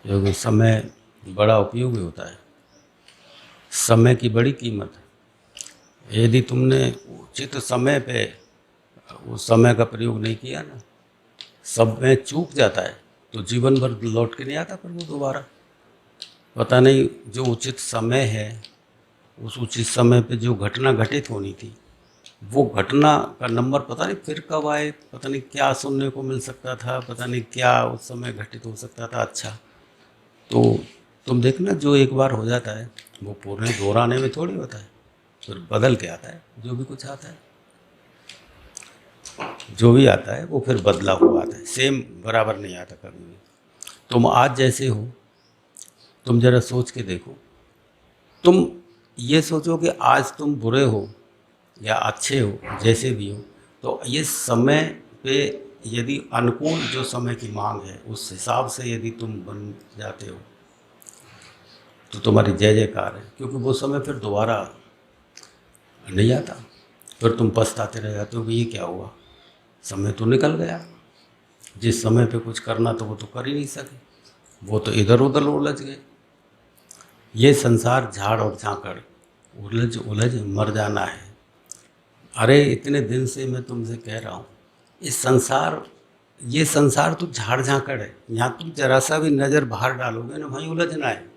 क्योंकि समय बड़ा उपयोगी होता है। समय की बड़ी कीमत है। यदि तुमने उचित समय पे उस समय का प्रयोग नहीं किया ना, समय चूक जाता है तो जीवन भर लौट के नहीं आता पर वो दोबारा। पता नहीं जो उचित समय है, उस उचित समय पे जो घटना घटित होनी थी, वो घटना का नंबर पता नहीं फिर कब आए, पता नहीं क्या सुनने को मिल सकता था, पता नहीं क्या उस समय घटित हो सकता था। अच्छा, तो तुम देखना जो एक बार हो जाता है वो पूरे दोहराने में थोड़ी होता है, फिर बदल के आता है। जो भी कुछ आता है, जो भी आता है वो फिर बदला हुआ आता है, सेम बराबर नहीं आता कभी भी। तुम आज जैसे हो, तुम जरा सोच के देखो। तुम ये सोचो कि आज तुम बुरे हो या अच्छे हो, जैसे भी हो, तो ये समय पे यदि अनुकूल जो समय की मांग है उस हिसाब से यदि तुम बन जाते हो तो तुम्हारी जय जयकार है। क्योंकि वो समय फिर दोबारा नहीं आता। फिर तुम पछताते रह जाते हो कि ये क्या हुआ, समय तो निकल गया। जिस समय पे कुछ करना तो वो तो कर ही नहीं सके, वो तो इधर उधर उलझ गए। ये संसार झाड़ और झांकड़, उलझ उलझ मर जाना है। अरे इतने दिन से मैं तुमसे कह रहा हूँ, इस संसार, ये संसार तो झाड़ झांकड़ है। यहाँ तुम जरा सा भी नज़र बाहर डालोगे ना, वहीं उलझना है।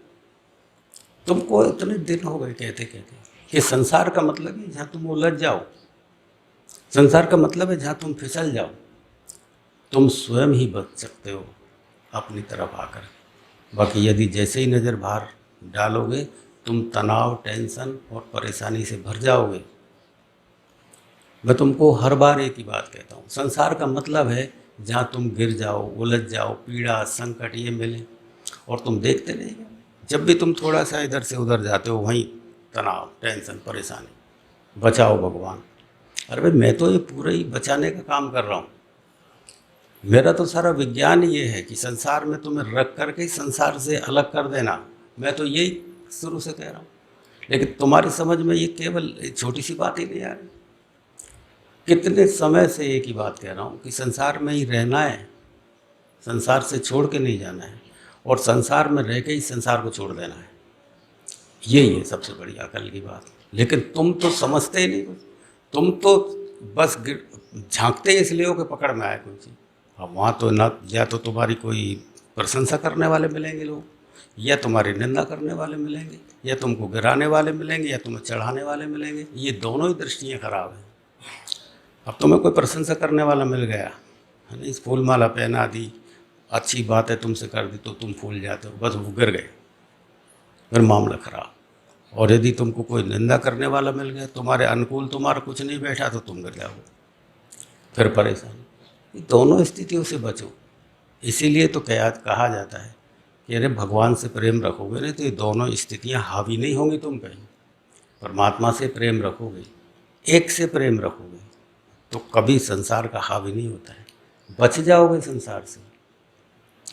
तुमको इतने दिन हो गए कहते कहते कि संसार का मतलब है जहाँ तुम उलझ जाओ, संसार का मतलब है जहाँ तुम फिसल जाओ। तुम स्वयं ही बच सकते हो अपनी तरफ आकर। बाकी यदि जैसे ही नज़र बाहर डालोगे, तुम तनाव, टेंशन और परेशानी से भर जाओगे। मैं तुमको हर बार एक ही बात कहता हूँ, संसार का मतलब है जहाँ तुम गिर जाओ, उलझ जाओ, पीड़ा संकट ये मिले और तुम देखते रहोगे। जब भी तुम थोड़ा सा इधर से उधर जाते हो, वहीं तनाव, टेंशन, परेशानी। बचाओ भगवान। अरे भाई, मैं तो ये पूरा ही बचाने का काम कर रहा हूँ। मेरा तो सारा विज्ञान ये है कि संसार में तुम्हें रख करके ही संसार से अलग कर देना। मैं तो यही शुरू से कह रहा हूँ, लेकिन तुम्हारी समझ में ये केवल छोटी सी बात ही नहीं आ रही। कितने समय से एक ही बात कह रहा हूँ कि संसार में ही रहना है, संसार से छोड़ के नहीं जाना है, और संसार में रह के ही संसार को छोड़ देना है। यही है सबसे बड़ी अकल की बात। लेकिन तुम तो समझते ही नहीं कुछ। तुम तो बस झांकते ही इसलिए हो कि पकड़ में आए कोई चीज़। अब वहाँ तो ना, या तो तुम्हारी कोई प्रशंसा करने वाले मिलेंगे लोग, या तुम्हारी निंदा करने वाले मिलेंगे, या तुमको गिराने वाले मिलेंगे, या तुम्हें चढ़ाने वाले मिलेंगे। ये दोनों ही दृष्टियाँ खराब हैं। अब तुम्हें कोई प्रशंसा करने वाला मिल गया है ना, इस फूल माला पहना दी, अच्छी बात है तुमसे कर दी, तो तुम फूल जाते हो, बस वो गिर गए, फिर मामला खराब। और यदि तुमको कोई निंदा करने वाला मिल गया, तुम्हारे अनुकूल, तुम्हारा कुछ नहीं बैठा, तो तुम गिर जाओगे, फिर परेशानी। ये दोनों स्थितियों से बचो। इसीलिए तो कहा जाता है कि अरे भगवान से प्रेम रखोगे नहीं तो ये दोनों स्थितियाँ हावी नहीं होंगी तुम कहीं। परमात्मा से प्रेम रखोगे, एक से प्रेम रखोगे, तो कभी संसार का हावी नहीं होता है। बच जाओगे संसार से।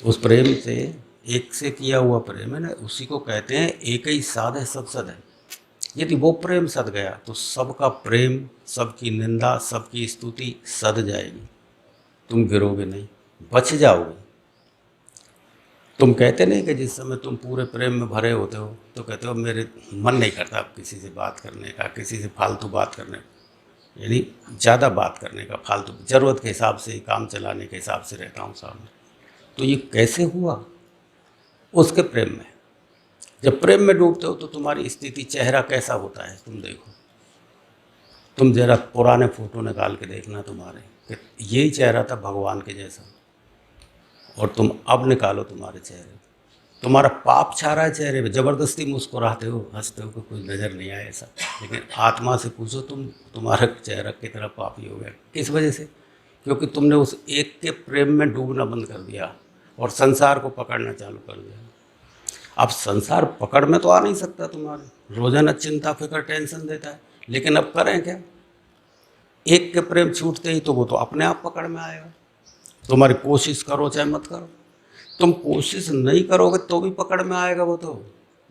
उस प्रेम से, एक से किया हुआ प्रेम है ना, उसी को कहते हैं एक ही साध है सब सद है। यदि वो प्रेम सद गया तो सबका प्रेम, सबकी निंदा, सबकी स्तुति सद जाएगी। तुम गिरोगे नहीं, बच जाओगे। तुम कहते नहीं कि जिस समय तुम पूरे प्रेम में भरे होते हो तो कहते हो मेरे मन नहीं करता अब किसी से बात करने का, किसी से फालतू बात करने का, यानी ज़्यादा बात करने का, फालतू ज़रूरत के हिसाब से, काम चलाने के हिसाब से रहता हूँ सामने। तो ये कैसे हुआ? उसके प्रेम में। जब प्रेम में डूबते हो तो तुम्हारी स्थिति, चेहरा कैसा होता है तुम देखो। तुम जरा पुराने फ़ोटो निकाल के देखना तुम्हारे, कि यही चेहरा था भगवान के जैसा, और तुम अब निकालो तुम्हारे चेहरे। तुम्हारा पाप छा रहा है चेहरे पे, ज़बरदस्ती मुस्कुराते हो, हंसते हो कि कोई नज़र नहीं आए ऐसा। लेकिन आत्मा से पूछो तुम, तुम्हारा चेहरा कितना पापी हो गया। किस वजह से? क्योंकि तुमने उस एक के प्रेम में डूबना बंद कर दिया और संसार को पकड़ना चालू कर दिया। अब संसार पकड़ में तो आ नहीं सकता तुम्हारे, रोजाना चिंता, फिक्र, टेंशन देता है। लेकिन अब करें क्या? एक के प्रेम छूटते ही तो वो तो अपने आप पकड़ में आएगा। तुम्हारी कोशिश करो चाहे मत करो, तुम कोशिश नहीं करोगे तो भी पकड़ में आएगा वो तो।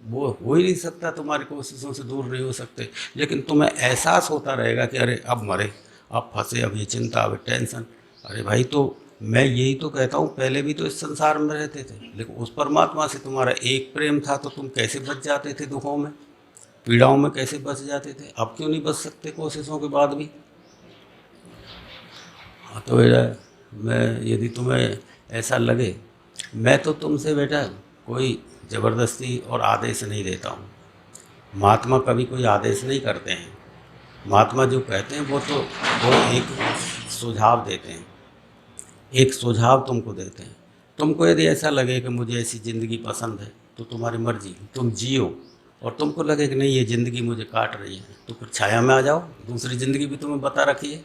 वो हो ही नहीं सकता, तुम्हारी कोशिशों से दूर नहीं हो सकते। लेकिन तुम्हें एहसास होता रहेगा कि अरे अब मरे, अब फंसे, अब ये चिंता, अब टेंशन। अरे भाई, तो मैं यही तो कहता हूँ, पहले भी तो इस संसार में रहते थे, लेकिन उस परमात्मा से तुम्हारा एक प्रेम था, तो तुम कैसे बच जाते थे दुखों में, पीड़ाओं में कैसे बच जाते थे। अब क्यों नहीं बच सकते कोशिशों के बाद भी? हाँ, तो मैं, यदि तुम्हें ऐसा लगे, मैं तो तुमसे बेटा कोई ज़बरदस्ती और आदेश नहीं देता हूँ। महात्मा कभी कोई आदेश नहीं करते हैं। महात्मा जो कहते हैं वो एक सुझाव देते हैं, एक सुझाव तुमको देते हैं। तुमको यदि ऐसा लगे कि मुझे ऐसी ज़िंदगी पसंद है, तो तुम्हारी मर्जी, तुम जियो। और तुमको लगे कि नहीं, ये ज़िंदगी मुझे काट रही है, तो फिर छाया में आ जाओ, दूसरी ज़िंदगी भी तुम्हें बता रखी है।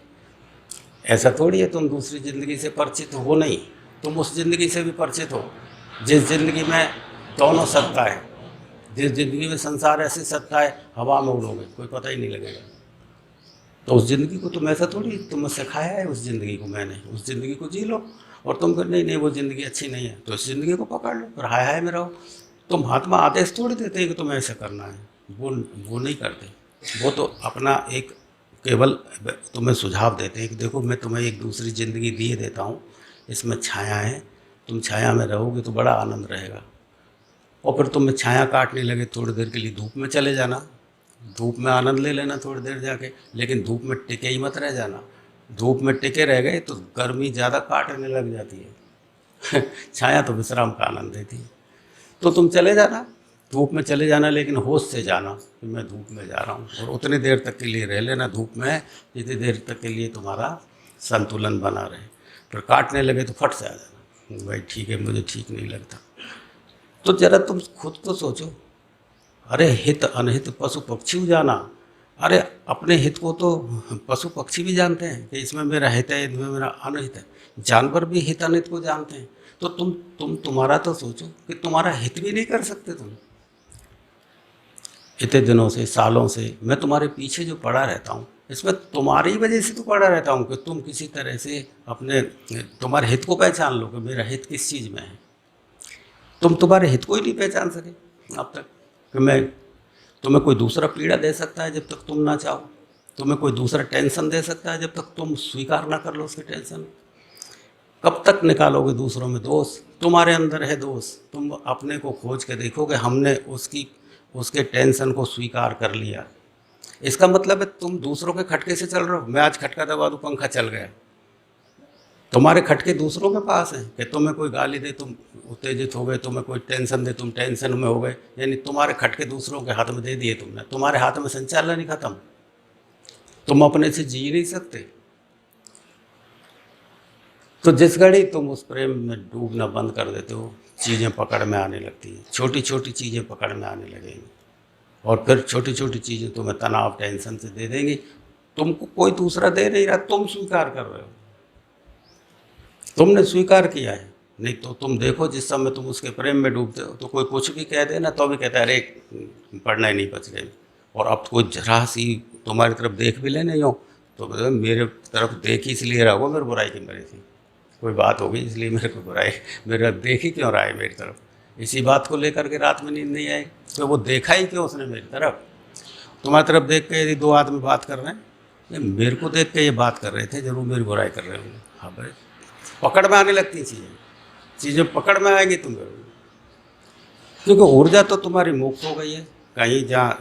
ऐसा थोड़ी है तुम दूसरी ज़िंदगी से परिचित हो नहीं, तुम उस ज़िंदगी से भी परिचित हो जिस ज़िंदगी में दोनों सत्ता है, जिस ज़िंदगी में संसार ऐसी सत्ता है, हवा में उड़ोगे, कोई पता ही नहीं लगेगा। तो उस ज़िंदगी को तुम ऐसा थोड़ी, तुम्हें सिखाया है उस ज़िंदगी को मैंने, उस ज़िंदगी को जी लो। और तुम कहते नहीं नहीं वो ज़िंदगी अच्छी नहीं है, तो इस ज़िंदगी को पकड़ लो, फिर हाय हाय में रहो। तो महात्मा आदेश थोड़ी देते हैं कि तुम्हें ऐसा करना है, वो नहीं करते। वो तो अपना एक केवल तुम्हें सुझाव देते हैं कि देखो मैं तुम्हें एक दूसरी ज़िंदगी दिए देता हूँ, इसमें छाया है, तुम छाया में रहोगे तो बड़ा आनंद रहेगा। और फिर तुम्हें छाया काटने लगे, थोड़ी देर के लिए धूप में चले जाना, धूप में आनंद ले लेना थोड़ी देर जाके, लेकिन धूप में टिके ही मत रह जाना। धूप में टिके रह गए तो गर्मी ज़्यादा काटने लग जाती है छाया तो विश्राम का आनंद देती है। तो तुम चले जाना, धूप में चले जाना, लेकिन होश से जाना कि मैं धूप में जा रहा हूँ, और उतनी देर तक के लिए रह लेना धूप में जितनी देर तक के लिए तुम्हारा संतुलन बना रहे। फिर काटने लगे तो फट से आ जाना, भाई ठीक है मुझे ठीक नहीं लगता। तो जरा तुम खुद तो सोचो, अरे हित अनहित पशु पक्षी जाना, अरे अपने हित को तो पशु पक्षी भी जानते हैं कि इसमें मेरा हित है, इसमें मेरा अनहित है। जानवर भी हित अनहित को जानते हैं। तो तुम्हारा तो सोचो कि तुम्हारा हित भी नहीं कर सकते तुम। इतने दिनों से, सालों से मैं तुम्हारे पीछे जो पड़ा रहता हूँ, इसमें तुम्हारी वजह से तो पड़ा रहता हूँ कि तुम किसी तरह से अपने तुम्हारे हित को पहचान लो कि मेरा हित किस चीज़ में है। तुम तुम्हारे हित को ही नहीं पहचान सके अब तक कि मैं, तुम्हें कोई दूसरा पीड़ा दे सकता है जब तक तुम ना चाहो, तुम्हें कोई दूसरा टेंशन दे सकता है जब तक तुम स्वीकार ना कर लो उसके टेंशन। कब तक निकालोगे दूसरों में दोष? तुम्हारे अंदर है दोष, तुम अपने को खोज के देखो कि हमने उसके टेंशन को स्वीकार कर लिया। इसका मतलब है तुम दूसरों के खटके से चल रहे हो। मैं आज खटका दबा दूँ, पंखा चल गया, तुम्हारे खटके दूसरों के पास हैं कि तुम्हें कोई गाली दे तुम उत्तेजित हो गए, तुम्हें कोई टेंशन दे तुम टेंशन में हो गए, यानी तुम्हारे खटके दूसरों के हाथ में दे दिए तुमने, तुम्हारे हाथ में संचालन ही खत्म, तुम अपने से जी नहीं सकते। तो जिस घड़ी तुम उस प्रेम में डूबना बंद कर देते हो, चीज़ें पकड़ में आने लगती हैं, छोटी छोटी चीज़ें पकड़ में आने लगेंगी, और फिर छोटी छोटी चीज़ें तुम्हें तनाव टेंशन से दे देंगी। तुमको कोई दूसरा दे नहीं रहा, तुम स्वीकार कर रहे हो, तुमने स्वीकार किया है। नहीं तो तुम देखो जिस समय तुम उसके प्रेम में डूबते हो तो कोई कुछ भी कह देना तो भी कहता है अरे पढ़ना ही नहीं बच गए। और अब कोई जरा सी तुम्हारी तरफ देख भी लेने हो तो मेरे तरफ देख ही इसलिए रहा होगा, मेरी बुराई की मेरी थी, कोई बात होगी इसलिए मेरे को बुराई, मेरा देख ही क्यों रहा है मेरी तरफ, इसी बात को लेकर के रात में नींद नहीं आई। तो वो देखा ही क्यों उसने मेरी तरफ? तुम्हारी तरफ देख के यदि दो आदमी बात कर रहे हैं, ये मेरे को देख के ये बात कर रहे थे, जरूर मेरी बुराई कर रहे होंगे। हाँ भाई, पकड़ में आने लगती चीज़ें पकड़ में आएंगी तुम जरूर, क्योंकि ऊर्जा तो तुम्हारी मुक्त हो गई है, कहीं जहाँ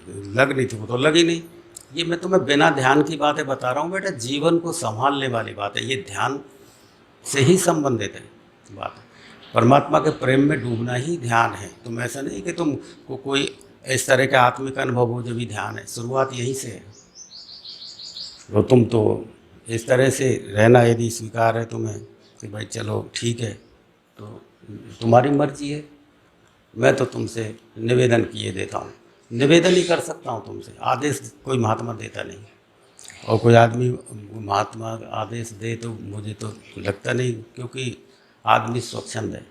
लग नहीं थी वो तो लगी नहीं। ये मैं तुम्हें बिना ध्यान की बातें बता रहा हूँ बेटा, जीवन को संभालने वाली बात है, ये ध्यान से ही संबंधित है बात। परमात्मा के प्रेम में डूबना ही ध्यान है। तुम ऐसा नहीं कि तुम को कोई इस तरह का आत्मिक अनुभव हो जब भी ध्यान है, शुरुआत यहीं से है। तो तुम तो इस तरह से रहना यदि स्वीकार है तुम्हें कि भाई चलो ठीक है, तो तुम्हारी मर्जी है। मैं तो तुमसे निवेदन किए देता हूँ, निवेदन ही कर सकता हूँ तुमसे, आदेश कोई महात्मा देता नहीं। और कोई आदमी महात्मा आदेश दे तो मुझे तो लगता नहीं, क्योंकि आदमी स्वच्छंद है,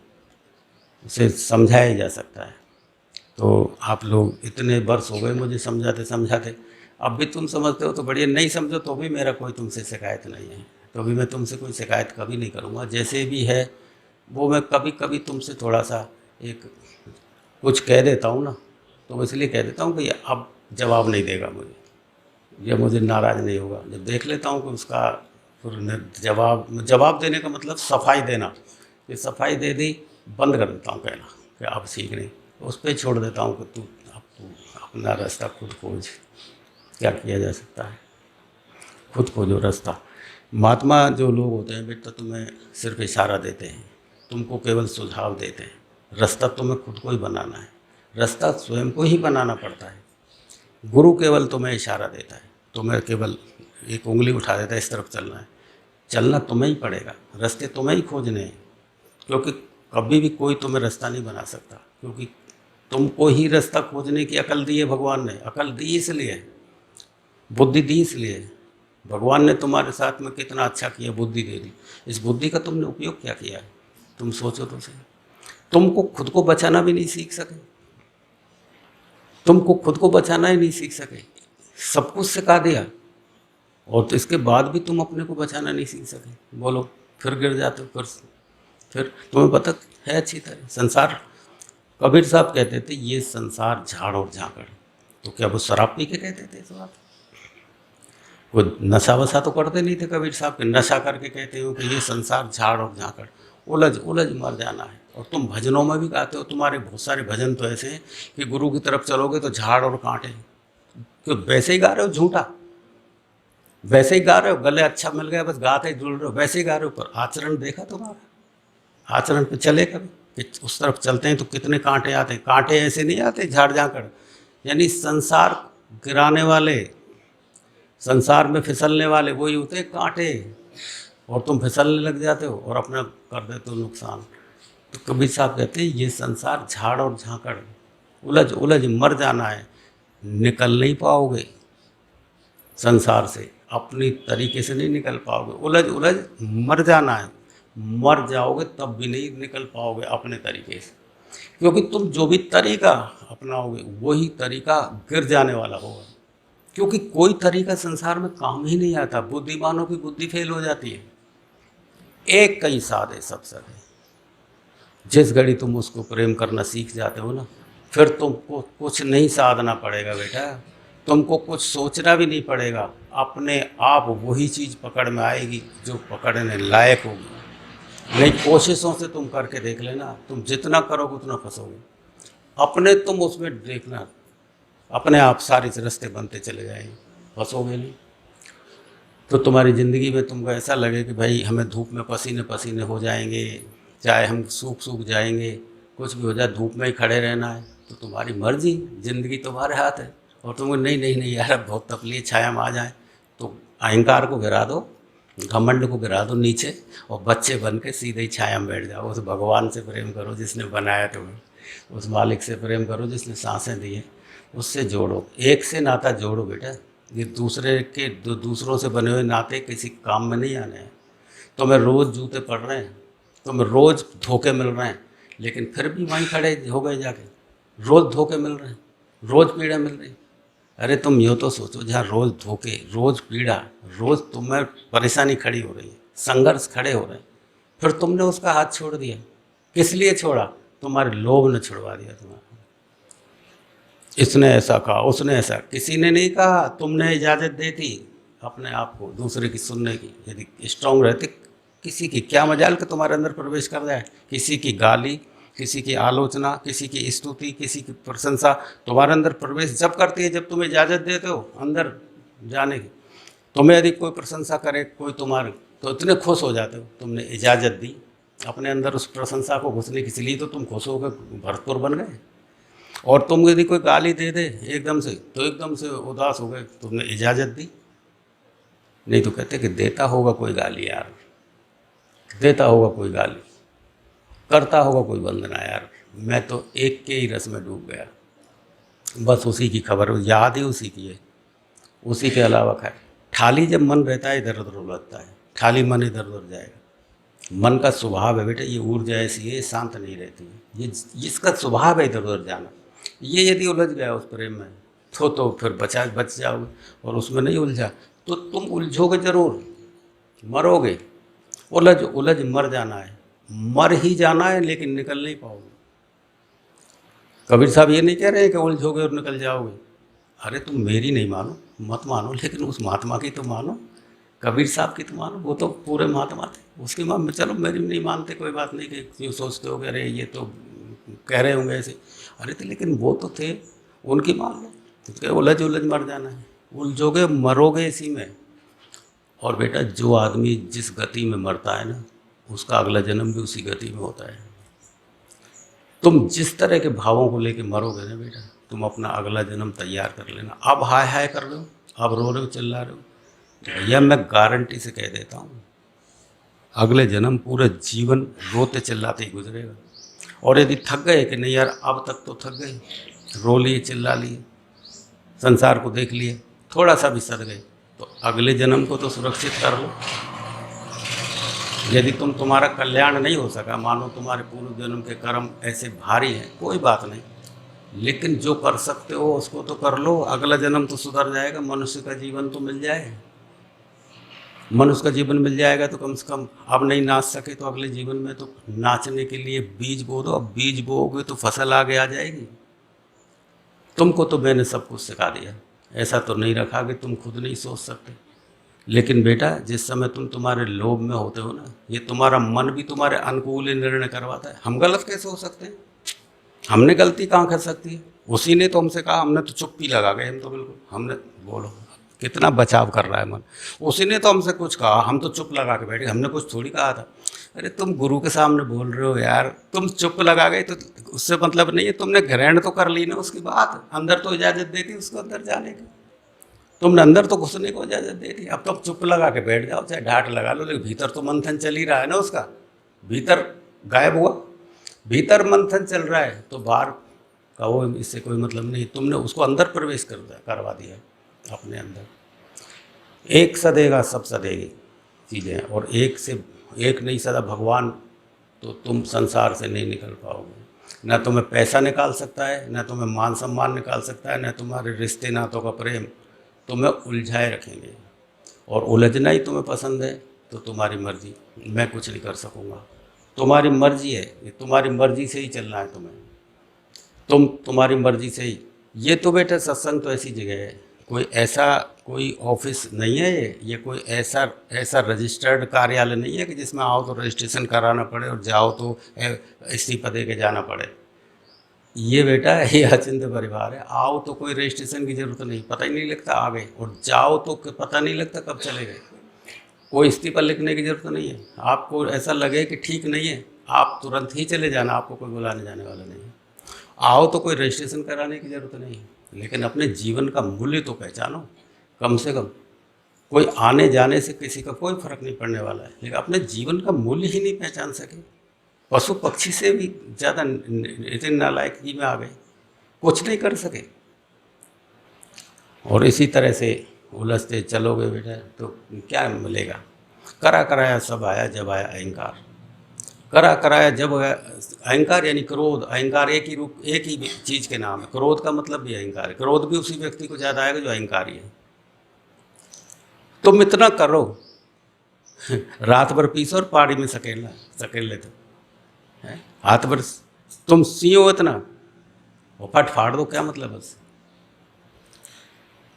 उसे समझाया ही जा सकता है। तो आप लोग इतने वर्ष हो गए मुझे समझाते समझाते, अब भी तुम समझते हो तो बढ़िया, नहीं समझो तो भी मेरा कोई तुमसे शिकायत नहीं है, तो भी मैं तुमसे कोई शिकायत कभी नहीं करूँगा। जैसे भी है वो मैं कभी कभी तुमसे थोड़ा सा एक कुछ कह देता हूँ ना, तो इसलिए कह देता हूँ कि अब जवाब नहीं देगा मुझे, या मुझे नाराज़ नहीं होगा। जब देख लेता हूँ कि उसका फिर उन्हें जवाब देने का मतलब सफाई देना, कि सफाई दे दी, बंद कर देता हूँ कहना कि आप सीख नहीं, उस पर छोड़ देता हूँ कि तू अपना रास्ता खुद खोज, क्या किया जा सकता है, खुद खोजो रास्ता। महात्मा जो लोग होते हैं बेटा तुम्हें सिर्फ इशारा देते हैं, तुमको केवल सुझाव देते हैं, रास्ता तुम्हें खुद को ही बनाना है, रास्ता स्वयं को ही बनाना पड़ता है। गुरु केवल तुम्हें इशारा देता है, तुम्हें केवल एक उंगली उठा देता है इस तरफ चलना है, चलना तुम्हें ही पड़ेगा, रास्ते तुम्हें ही खोजने हैं। क्योंकि कभी भी कोई तुम्हें रास्ता नहीं बना सकता, क्योंकि तुमको ही रास्ता खोजने की अकल दी है भगवान ने। अकल दी इसलिए, बुद्धि दी इसलिए, भगवान ने तुम्हारे साथ में कितना अच्छा किया, बुद्धि दे दी। इस बुद्धि का तुमने उपयोग क्या किया है? तुम सोचो तो सही। तुमको खुद को बचाना भी नहीं सीख सके, तुमको खुद को बचाना ही नहीं सीख सके, सब कुछ सिखा दिया और तो इसके बाद भी तुम अपने को बचाना नहीं सीख सके। बोलो, फिर गिर जाते हो, फिर तुम्हें पता है अच्छी तरह संसार। कबीर साहब कहते थे ये संसार झाड़ और झांकड़। तो क्या वो शराब पी के कहते थे इस बात? कोई नशा वशा तो करते नहीं थे कबीर साहब के, नशा करके कहते हो कि ये संसार झाड़ और झांकड़, उलझ उलझ मर जाना है। और तुम भजनों में भी गाते हो, तुम्हारे बहुत सारे भजन तो ऐसे हैं कि गुरु की तरफ चलोगे तो झाड़ और कांटे, क्यों वैसे ही गा रहे हो झूठा, वैसे ही गा रहे हो, गले अच्छा मिल गया बस गाते ही जुड़ रहे हो, वैसे ही गा रहे हो, पर आचरण देखा तुम्हारा? आचरण पे चले कभी कि उस तरफ चलते हैं तो कितने कांटे आते हैं? कांटे ऐसे नहीं आते झाड़ झांकड़, यानी संसार गिराने वाले, संसार में फिसलने वाले वही होते हैं कांटे, और तुम फिसलने लग जाते हो और अपना कर देते हो नुकसान। तो कबीर साहब कहते हैं ये संसार झाड़ और झांकड़, उलझ उलझ मर जाना है, निकल नहीं पाओगे संसार से, अपनी तरीके से नहीं निकल पाओगे, उलझ उलझ मर जाना है, मर जाओगे तब भी नहीं निकल पाओगे अपने तरीके से, क्योंकि तुम जो भी तरीका अपनाओगे वही तरीका गिर जाने वाला होगा। क्योंकि कोई तरीका संसार में काम ही नहीं आता, बुद्धिमानों की बुद्धि फेल हो जाती है। एक कई साधे सब सधे, जिस घड़ी तुम उसको प्रेम करना सीख जाते हो ना, फिर तुमको कुछ नहीं साधना पड़ेगा बेटा, तुमको कुछ सोचना भी नहीं पड़ेगा, अपने आप वही चीज़ पकड़ में आएगी जो पकड़ने लायक होगी। नहीं, कोशिशों से तुम करके देख लेना, तुम जितना करोगे उतना फंसोगे, अपने तुम उसमें देखना, अपने आप सारे रास्ते बनते चले जाएंगे, फंसोगे नहीं। तो तुम्हारी ज़िंदगी में तुमको ऐसा लगे कि भाई हमें धूप में पसीने पसीने हो जाएंगे, चाहे हम सूख जाएंगे, कुछ भी हो जाए, धूप में ही खड़े रहना है, तो तुम्हारी मर्जी, ज़िंदगी तुम्हारे हाथ है। और तुमको नहीं नहीं नहीं यार अब बहुत तकलीफ, छाया में आ जाए, तो अहंकार को गिरा दो, घमंड को गिरा दो नीचे, और बच्चे बन के सीधे ही छाया में बैठ जाओ। उस भगवान से प्रेम करो जिसने बनाया तुम्हें, उस मालिक से प्रेम करो जिसने सांसें दी है, उससे जोड़ो, एक से नाता जोड़ो बेटा। ये दूसरों से बने हुए नाते किसी काम में नहीं आने हैं। तुम्हें रोज़ जूते पड़ रहे हैं, तुम्हें रोज़ धोखे मिल रहे हैं, लेकिन फिर भी वहीं खड़े हो गए जाके, रोज़ धोखे मिल रहे हैं, रोज़ पीड़ा मिल रही। अरे तुम यूँ तो सोचो, जहाँ रोज़ धोखे, रोज़ पीड़ा, रोज़ तुम्हें परेशानी खड़ी हो रही है, संघर्ष खड़े हो रहे हैं, फिर तुमने उसका हाथ छोड़ दिया। किस लिए छोड़ा? तुम्हारे लोभ ने छुड़वा दिया तुम्हारा। इसने ऐसा कहा, उसने ऐसा, किसी ने नहीं कहा, तुमने इजाज़त दे दी अपने आप को दूसरे की सुनने की। यदि स्ट्रांग रहते, किसी की क्या मजाल कि तुम्हारे अंदर प्रवेश कर जाए, किसी की गाली, किसी की आलोचना, किसी की स्तुति, किसी की प्रशंसा तुम्हारे अंदर प्रवेश जब करती है जब तुम इजाज़त देते हो अंदर जाने की। तुम्हें यदि कोई प्रशंसा करे, कोई तुम्हारे, तो इतने खुश हो जाते हो, तुमने इजाज़त दी अपने अंदर उस प्रशंसा को घुसने की, इसलिए तो तुम खुश होकर भरतपुर बन गए। और तुम यदि कोई गाली दे दे एकदम से, तो एकदम से उदास हो गए, तुमने इजाज़त दी। नहीं तो कहते कि देता होगा कोई गाली यार, देता होगा कोई गाली, करता होगा कोई वंदना यार, मैं तो एक के ही रस में डूब गया, बस उसी की खबर, याद ही उसी की है, उसी के अलावा खाए। खाली जब मन रहता है इधर उधर उलझता है, खाली मन इधर उधर जाएगा। मन का स्वभाव है बेटा, ये ऊर्जा ऐसी है, शांत नहीं रहती है, ये इसका स्वभाव है इधर उधर जाना। ये यदि उलझ गया उस प्रेम में तो फिर बच जाओगे, और उसमें नहीं उलझा तो तुम उलझोगे जरूर, मरोगे। उलझ उलझ मर जाना है, मर ही जाना है, लेकिन निकल नहीं पाओगे। कबीर साहब ये नहीं कह रहे हैं कि उलझोगे और निकल जाओगे। अरे तुम मेरी नहीं मानो, मत मानो, लेकिन उस महात्मा की तो मानो कबीर साहब की तो मानो, वो तो पूरे महात्मा थे, उसकी मान में चलो, मेरी नहीं मानते कोई बात नहीं, कि क्यों सोचते हो कि अरे ये तो कह रहे होंगे ऐसे, अरे तो लेकिन वो तो थे, उनकी मान लो, तो उलझ उलझ मर जाना है, उलझोगे मरोगे इसी में। और बेटा जो आदमी जिस गति में मरता है ना, उसका अगला जन्म भी उसी गति में होता है। तुम जिस तरह के भावों को लेके मरोगे ना बेटा, तुम अपना अगला जन्म तैयार कर लेना। अब हाय हाय कर रहे हो, अब रो रहे हो, चिल्ला रहे हो, तो भैया मैं गारंटी से कह देता हूँ, अगले जन्म पूरे जीवन रोते चिल्लाते ही गुजरेगा। और यदि थक गए कि नहीं यार अब तक तो थक गए, रो लिए, चिल्ला लिए, संसार को देख लिए, थोड़ा सा भी सद गए, तो अगले जन्म को तो सुरक्षित कर लो। यदि तुम्हारा कल्याण नहीं हो सका, मानो तुम्हारे पूर्व जन्म के कर्म ऐसे भारी हैं, कोई बात नहीं, लेकिन जो कर सकते हो उसको तो कर लो। अगला जन्म तो सुधर जाएगा, मनुष्य का जीवन तो मिल जाएगा, मनुष्य का जीवन मिल जाएगा तो कम से कम अब नहीं नाच सके तो अगले जीवन में तो नाचने के लिए बीज बो दो। अब बीज बोओगे तो फसल आगे आ जाएगी। तुमको तो मैंने सब कुछ सिखा दिया, ऐसा तो नहीं रखा कि तुम खुद नहीं सोच सकते। लेकिन बेटा जिस समय तुम्हारे लोभ में होते हो ना, ये तुम्हारा मन भी तुम्हारे अनुकूल ही निर्णय करवाता है। हम गलत कैसे हो सकते हैं? हमने गलती कहाँ कर सकती है? उसी ने तो हमसे कहा, हमने तो चुप्पी लगा गए, हम तो बिल्कुल, हमने, बोलो कितना बचाव कर रहा है मन, उसी ने तो हमसे कुछ कहा, हम तो चुप लगा के बैठे, हमने कुछ थोड़ी कहा था। अरे तुम गुरु के सामने बोल रहे हो यार, तुम चुप लगा गए तो उससे मतलब नहीं है, तुमने ग्रहण तो कर ली ना उसकी बात, अंदर तो इजाज़त दी थी उसको अंदर जाने की, तुमने अंदर तो घुसने को इजाज़त दी थी। अब तो चुप लगा के बैठ जाओ, चाहे ढाट लगा लो, लेकिन भीतर तो मंथन चल ही रहा है ना उसका, भीतर गायब हुआ, भीतर मंथन चल रहा है, तो बाहर का वो इससे कोई मतलब नहीं, तुमने उसको अंदर प्रवेश करवा दिया अपने अंदर। एक सदेगा सब सदेगी चीज़ें, और एक से एक नहीं सदा भगवान, तो तुम संसार से नहीं निकल पाओगे। ना तुम्हें पैसा निकाल सकता है, ना तुम्हें मान सम्मान निकाल सकता है, ना तुम्हारे रिश्ते नातों का प्रेम तुम्हें उलझाए रखेंगे। और उलझना ही तुम्हें पसंद है तो तुम्हारी मर्जी, मैं कुछ नहीं कर सकूँगा, तुम्हारी मर्जी है, ये तुम्हारी मर्जी से ही चलना है तुम्हें, तुम्हारी मर्जी से ही। ये तो बेटा सत्संग तो ऐसी जगह है, कोई ऑफिस नहीं है, ये कोई ऐसा रजिस्टर्ड कार्यालय नहीं है कि जिसमें आओ तो रजिस्ट्रेशन कराना पड़े और जाओ तो इस्तीफा दे के जाना पड़े। ये बेटा ये अचिंत्य परिवार है, आओ तो कोई रजिस्ट्रेशन की ज़रूरत नहीं, पता ही नहीं लगता आ गए, और जाओ तो पता नहीं लगता कब चले गए। कोई इस्तीफा लिखने की ज़रूरत नहीं है, आपको ऐसा लगे कि ठीक नहीं है आप तुरंत ही चले जाना, आपको कोई बुलाने जाने वाला नहीं है। आओ तो कोई रजिस्ट्रेशन कराने की ज़रूरत नहीं है, लेकिन अपने जीवन का मूल्य तो पहचानो कम से कम। कोई आने जाने से किसी का कोई फर्क नहीं पड़ने वाला है, लेकिन अपने जीवन का मूल्य ही नहीं पहचान सके, पशु पक्षी से भी ज़्यादा इतने नालायकी में आ गए, कुछ नहीं कर सके। और इसी तरह से उलझते चलोगे बेटा तो क्या मिलेगा? करा कराया सब आया जब आया अहंकार, करा कराया जब अहंकार, यानी क्रोध। अहंकार एक ही चीज़ के नाम है, क्रोध का मतलब भी अहंकार है। क्रोध भी उसी व्यक्ति को ज़्यादा आएगा जो अहंकारी है। तुम इतना करो रात भर पीसो और पहाड़ी में सकेल लेते हाथ भर, तुम सीओ इतना वो फट फाड़ दो, क्या मतलब? बस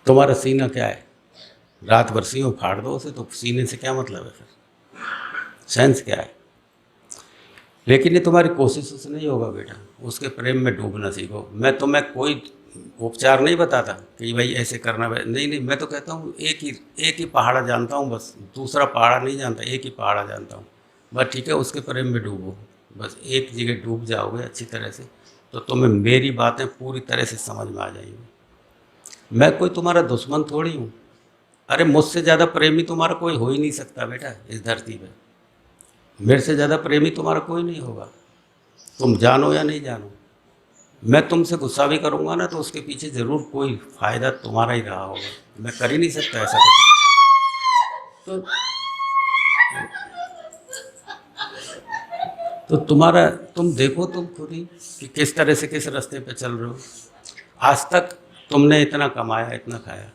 तुम्हारा सीना क्या है, रात भर सीओ फाड़ दो उसे, तो सीने से क्या मतलब है? फिर सेंस क्या है? लेकिन ये तुम्हारी कोशिशों से नहीं होगा बेटा, उसके प्रेम में डूबना सीखो। मैं तुम्हें कोई उपचार नहीं बताता कि भाई ऐसे करना, नहीं, मैं तो कहता हूँ एक ही पहाड़ा जानता हूँ, बस दूसरा पहाड़ा नहीं जानता, एक ही पहाड़ा जानता हूँ बस, ठीक है? उसके प्रेम में डूबो, बस एक जगह डूब जाओगे अच्छी तरह से, तो तुम्हें मेरी बातें पूरी तरह से समझ में आ जाएंगी। मैं कोई तुम्हारा दुश्मन थोड़ी हूँ, अरे मुझसे ज़्यादा प्रेमी तुम्हारा कोई हो ही नहीं सकता बेटा इस धरती पे, मेरे से ज़्यादा प्रेमी तुम्हारा कोई नहीं होगा, तुम जानो या नहीं जानो। मैं तुमसे गुस्सा भी करूँगा ना तो उसके पीछे ज़रूर कोई फ़ायदा तुम्हारा ही रहा होगा, मैं कर ही नहीं सकता ऐसा कुछ। तो तुम देखो तुम खुद ही कि किस तरह से किस रास्ते पे चल रहे हो। आज तक तुमने इतना कमाया, इतना खाया,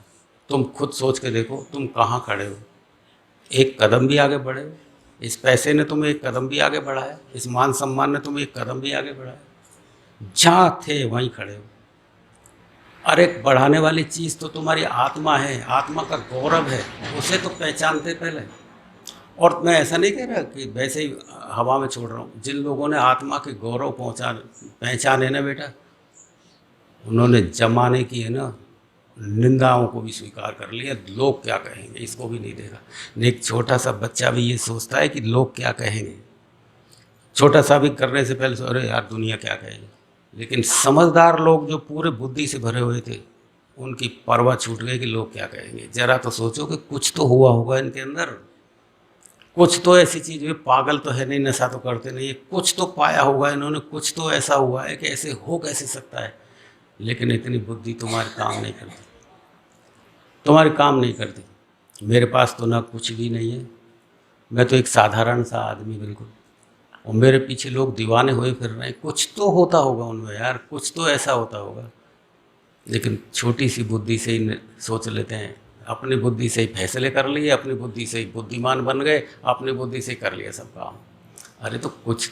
तुम खुद सोच के देखो तुम कहाँ खड़े हो, एक कदम भी आगे बढ़े हो? इस पैसे ने तुम्हें एक कदम भी आगे बढ़ाया, इस मान सम्मान ने तुम्हें एक कदम भी आगे बढ़ाया? जहाँ थे वहीं खड़े हो। अरे बढ़ाने वाली चीज़ तो तुम्हारी आत्मा है, आत्मा का गौरव है, उसे तो पहचानते पहले। और मैं ऐसा नहीं कह रहा कि वैसे ही हवा में छोड़ रहा हूँ। जिन लोगों ने आत्मा के गौरव पहचाने ना बेटा, उन्होंने जमाने की है ना निंदाओं को भी स्वीकार कर लिया। लोग क्या कहेंगे इसको भी नहीं देखा। एक छोटा सा बच्चा भी ये सोचता है कि लोग क्या कहेंगे, छोटा सा भी करने से पहले अरे यार दुनिया क्या कहेगी। लेकिन समझदार लोग जो पूरे बुद्धि से भरे हुए थे, उनकी परवाह छूट गई कि लोग क्या कहेंगे। जरा तो सोचो कि कुछ तो हुआ होगा इनके अंदर, कुछ तो ऐसी चीज़ हुई। पागल तो है नहीं, नशा तो करते नहीं है, कुछ तो पाया होगा इन्होंने, कुछ तो ऐसा हुआ है कि ऐसे हो कैसे सकता है। लेकिन इतनी बुद्धि तुम्हारी काम नहीं करती, तुम्हारी काम नहीं करती। मेरे पास तो ना कुछ भी नहीं है, मैं तो एक साधारण सा आदमी बिल्कुल, और मेरे पीछे लोग दीवाने हुए फिर रहे हैं। कुछ तो होता होगा उनमें यार, कुछ तो ऐसा होता होगा। लेकिन छोटी सी बुद्धि से ही सोच लेते हैं, अपनी बुद्धि से ही फैसले कर लिए, अपनी बुद्धि से ही बुद्धिमान बन गए, अपनी बुद्धि से ही कर लिया सब काम। अरे तो कुछ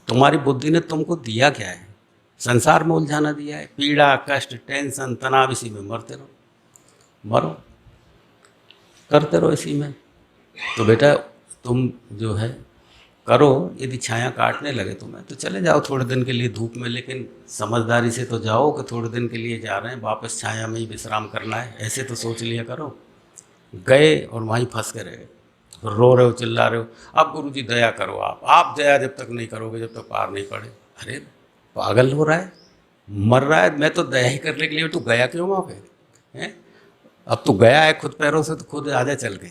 तुम्हारी बुद्धि ने तुमको दिया क्या है? संसार में उलझाना दिया है, पीड़ा कष्ट टेंशन तनाव, इसी में मरते रहो, मरो, करते रहो इसी में। तो बेटा तुम जो है करो, यदि छाया काटने लगे तुम्हें तो चले जाओ थोड़े दिन के लिए धूप में, लेकिन समझदारी से तो जाओ कि थोड़े दिन के लिए जा रहे हैं, वापस छाया में ही विश्राम करना है, ऐसे तो सोच लिया करो। गए और वहीं फंस के रहे, रो रहे हो चिल्ला रहे हो। अब गुरुजी दया करो, आप दया जब तक नहीं करोगे जब तक पार नहीं पड़े। अरे पागल हो रहा है, मर रहा है, मैं तो दया ही करने के लिए, तू गया क्यों वहाँ पे हैं? अब तू गया है खुद पैरों से, तो खुद आजा चल के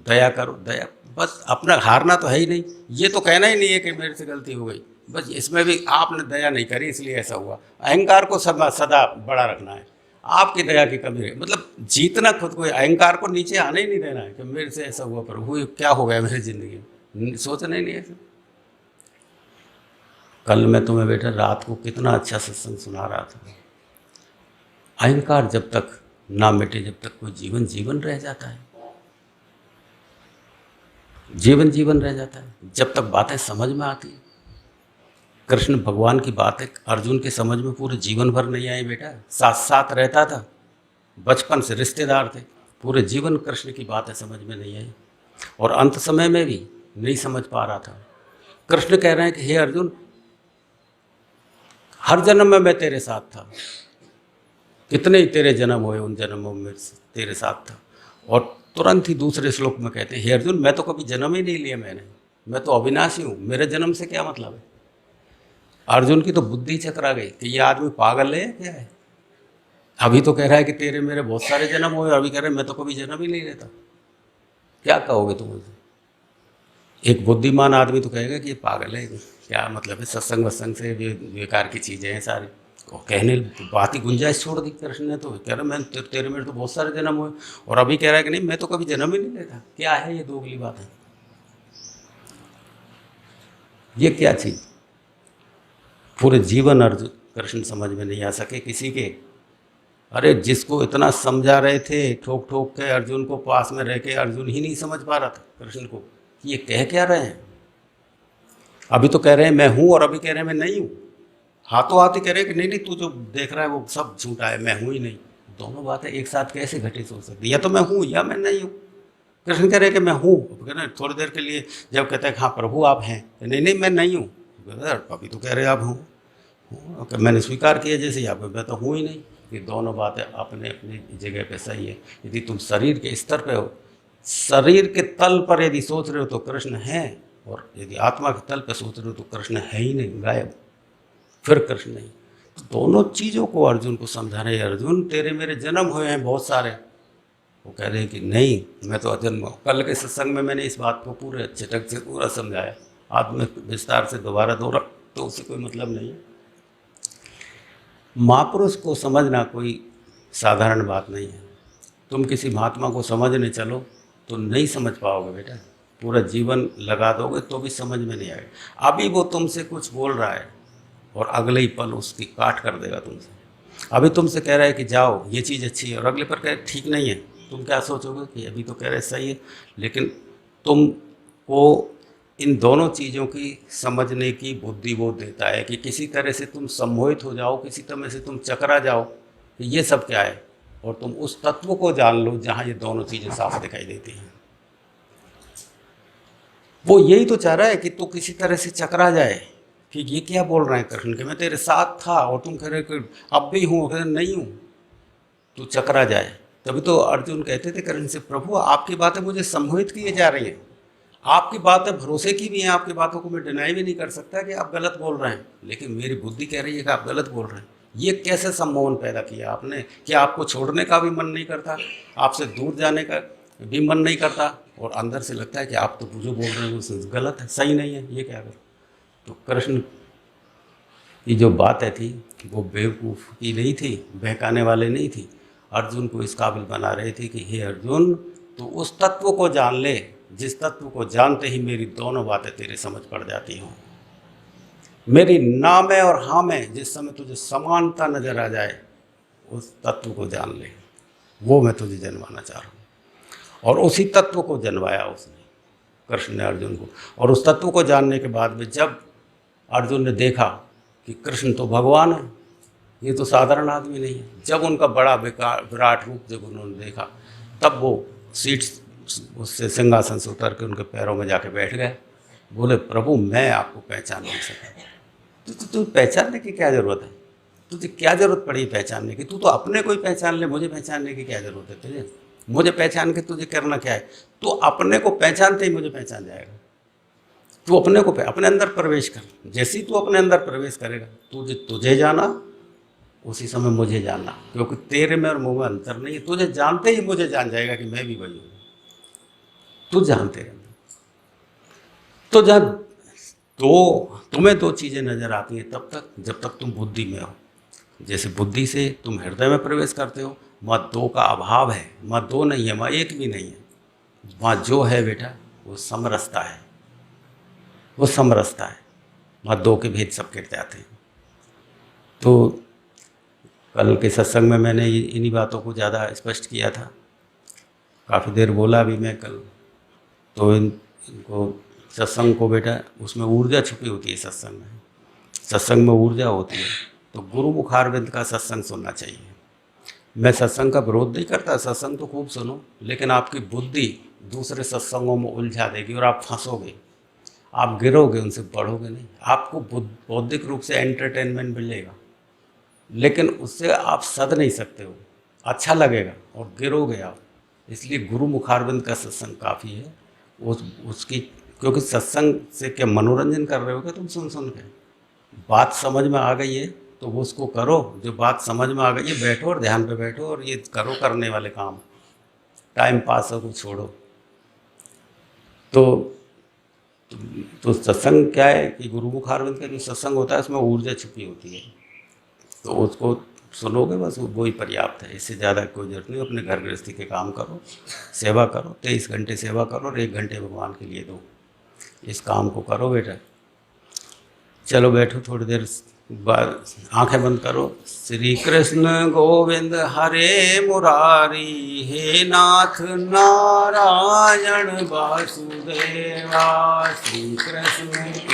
दया करो। दया बस, अपना हारना तो है ही नहीं, ये तो कहना ही नहीं है कि मेरे से गलती हो गई। बस इसमें भी आपने दया नहीं करी इसलिए ऐसा हुआ। अहंकार को सदा सदा बड़ा रखना है, आपकी दया की कमी है, मतलब जीतना खुद को, अहंकार को नीचे आने ही नहीं देना है कि मेरे से ऐसा हुआ, प्रभु ये क्या हो गया मेरी ज़िंदगी में, सोचना ही नहीं ऐसा। कल मैं तुम्हें बेटा रात को कितना अच्छा सत्संग सुना रहा था। अहंकार जब तक ना मिटे, जब तक कोई जीवन जीवन रह जाता है, जीवन जीवन रह जाता है। जब तक बातें समझ में आती है, कृष्ण भगवान की बातें अर्जुन के समझ में पूरे जीवन भर नहीं आई बेटा, साथ साथ रहता था, बचपन से रिश्तेदार थे, पूरे जीवन कृष्ण की बातें समझ में नहीं आई, और अंत समय में भी नहीं समझ पा रहा था। कृष्ण कह रहे हैं कि हे अर्जुन, हर जन्म में मैं तेरे साथ था, कितने ही तेरे जन्म हुए, उन जन्मों में तेरे साथ था। और तुरंत ही दूसरे श्लोक में कहते हैं, हे अर्जुन मैं तो कभी जन्म ही नहीं लिया, मैं तो अविनाशी हूँ, मेरे जन्म से क्या मतलब है। अर्जुन की तो बुद्धि चकरा गई कि ये आदमी पागल है क्या है। अभी तो कह रहा है कि तेरे मेरे बहुत सारे जन्म हुए, अभी कह रहे हैं मैं तो कभी जन्म ही नहीं लेता। क्या कहोगे तुम उसे? एक बुद्धिमान आदमी तो कहेगा कि ये पागल है, क्या मतलब है, सत्संग वत्संग से बेकार की चीज़ें हैं सारी। और कहने बात ही गुंजाइश छोड़ दी कृष्ण ने, तो कह रहा मैं तेरे मेरे तो बहुत सारे जन्म हुए, और अभी कह रहा है कि नहीं मैं तो कभी जन्म ही नहीं लेता। क्या है ये दोगली बात है, ये क्या चीज़? पूरे जीवन अर्जुन कृष्ण समझ में नहीं आ सके किसी के। अरे जिसको इतना समझा रहे थे ठोक ठोक के, अर्जुन को पास में रह के अर्जुन ही नहीं समझ पा रहा था कृष्ण को, ये कह क्या रहे हैं। अभी तो कह रहे हैं मैं हूँ, और अभी कह रहे हैं मैं नहीं हूँ। हाथों हाथ ही कह रहे हैं कि नहीं नहीं तू जो देख रहा है वो सब झूठा है, मैं हूँ ही नहीं। दोनों बातें एक साथ कैसे घटित हो सकती, या तो मैं हूँ या मैं नहीं हूँ। कृष्ण कह रहे हैं कि मैं हूँ, कह रहे थोड़ी देर के लिए जब कहते हैं हाँ प्रभु आप हैं, नहीं नहीं मैं नहीं हूँ। अभी तो कह रहे आप हूँ, मैंने स्वीकार किया जैसे यहाँ पे मैं तो हूँ ही नहीं। ये दोनों बातें अपने अपनी जगह पे सही है। यदि तुम शरीर के स्तर पे हो, शरीर के तल पर यदि सोच रहे हो तो कृष्ण है, और यदि आत्मा के तल पे सोच रहे हो तो कृष्ण है ही नहीं, गायब, फिर कृष्ण नहीं। तो दोनों चीज़ों को अर्जुन को समझा रहे हैं, अर्जुन तेरे मेरे जन्म हुए हैं बहुत सारे। वो कह रहे हैं कि नहीं मैं तो अजन्म हूँ। कल के सत्संग में मैंने इस बात को पूरे अच्छे ढंग से पूरा समझाया, आज में विस्तार से दोबारा दोहरा तो उससे कोई मतलब नहीं है। महापुरुष को समझना कोई साधारण बात नहीं है। तुम किसी महात्मा को समझने चलो तो नहीं समझ पाओगे बेटा, पूरा जीवन लगा दोगे तो भी समझ में नहीं आएगा। अभी वो तुमसे कुछ बोल रहा है और अगले ही पल उसकी काट कर देगा तुमसे। अभी तुमसे कह रहा है कि जाओ ये चीज़ अच्छी है, और अगले पर कह रहे ठीक नहीं है। तुम क्या सोचोगे कि अभी तो कह रहे सही है, लेकिन तुमको इन दोनों चीज़ों की समझने की बुद्धि वो देता है कि किसी तरह से तुम सम्मोहित हो जाओ, किसी तरह से तुम चकरा जाओ कि ये सब क्या है, और तुम उस तत्व को जान लो जहाँ ये दोनों चीज़ें साफ दिखाई देती हैं। वो यही तो चाह रहा है कि तू किसी तरह से चकरा जाए कि ये क्या बोल रहे हैं कृष्ण के, मैं तेरे साथ था और तुम कह रहे कि अब भी हूँ, कह रहे नहीं हूँ, तू चकरा जाए। तभी तो अर्जुन कहते थे कृष्ण से, प्रभु आपकी बातें मुझे सम्मोहित किए जा रही हैं, आपकी बातें भरोसे की भी हैं, आपकी बातों को मैं डिनाई भी नहीं कर सकता कि आप गलत बोल रहे हैं, लेकिन मेरी बुद्धि कह रही है कि आप गलत बोल रहे हैं। ये कैसे सम्मोहन पैदा किया आपने कि आपको छोड़ने का भी मन नहीं करता, आपसे दूर जाने का भी मन नहीं करता, और अंदर से लगता है कि आप तो जो बोल रहे हैं वो गलत है, सही नहीं है, ये क्या करें। तो कृष्ण की जो बातें थी वो बेवकूफ़ की नहीं थी, बहकाने वाले नहीं थी, अर्जुन को इस काबिल बना रहे थे कि हे अर्जुन, तो उस तत्व को जान ले जिस तत्व को जानते ही मेरी दोनों बातें तेरे समझ पड़ जाती हों। मेरी ना में और हाँ में जिस समय तुझे समानता नजर आ जाए, उस तत्व को जान ले, वो मैं तुझे जनवाना चाह रहा हूँ। और उसी तत्व को जनवाया उसने, कृष्ण ने अर्जुन को। और उस तत्व को जानने के बाद में जब अर्जुन ने देखा कि कृष्ण तो भगवान है, ये तो साधारण आदमी नहीं है, जब उनका बड़ा विराट रूप जब उन्होंने देखा, तब वो सीट उससे सिंहासन से उतर के उनके पैरों में जाके बैठ गए। बोले, प्रभु मैं आपको पहचान नहीं सका। तू पहचानने की क्या ज़रूरत है, तुझे क्या ज़रूरत पड़ी पहचानने की, तू तो अपने को ही पहचान ले, मुझे पहचानने की क्या ज़रूरत है तुझे, मुझे पहचान के तुझे करना क्या है, तू अपने को पहचानते ही मुझे पहचान जाएगा। तू अपने को अपने अंदर प्रवेश कर, जैसे ही तू अपने अंदर प्रवेश करेगा, तुझे जाना उसी समय मुझे जानना, क्योंकि तेरे में और मुँह में अंतर नहीं है, तुझे जानते ही मुझे जान जाएगा कि मैं भी वही हूँ। तू जानते रहना। तो जब तुम्हें दो चीज़ें नज़र आती हैं तब तक जब तक तुम बुद्धि में हो। जैसे बुद्धि से तुम हृदय में प्रवेश करते हो, वहाँ दो का अभाव है, वहाँ दो नहीं है, वहाँ एक भी नहीं है, वहाँ जो है बेटा वो समरसता है, वो समरसता है, वहाँ दो के भेद सब गिर जाते हैं। तो कल के सत्संग में मैंने इन्हीं बातों को ज़्यादा स्पष्ट किया था, काफ़ी देर बोला भी मैं कल। तो इनको सत्संग को बेटा, उसमें ऊर्जा छुपी होती है सत्संग में ऊर्जा होती है, तो गुरु मुखारविंद का सत्संग सुनना चाहिए। मैं सत्संग का विरोध नहीं करता, सत्संग तो खूब सुनो, लेकिन आपकी बुद्धि दूसरे सत्संगों में उलझा देगी और आप फंसोगे, आप गिरोगे, उनसे बढ़ोगे नहीं। आपको बौद्धिक रूप से एंटरटेनमेंट मिलेगा, लेकिन उससे आप सद नहीं सकते हो, अच्छा लगेगा और गिरोगे आप। इसलिए गुरु मुखारविंद का सत्संग काफ़ी है। उसकी, क्योंकि सत्संग से क्या मनोरंजन कर रहे हो क्या तुम सुन के, बात समझ में आ गई है तो वो उसको करो, जो बात समझ में आ गई है बैठो और ध्यान पे बैठो और ये करो करने वाले काम, टाइम पास को छोड़ो। तो सत्संग क्या है कि गुरु मुखारविंद का जो सत्संग होता है उसमें ऊर्जा छुपी होती है, तो उसको सुनोगे बस वो ही पर्याप्त है, इससे ज़्यादा कोई जरूरत नहीं। अपने घर गृहस्थी के काम करो, सेवा करो, 23 घंटे सेवा करो और 1 घंटे भगवान के लिए दो, इस काम को करो बेटा। चलो बैठो थोड़ी देर बाद, आंखें बंद करो। श्री कृष्ण गोविंद हरे मुरारी, हे नाथ नारायण वासुदेवा, श्री कृष्ण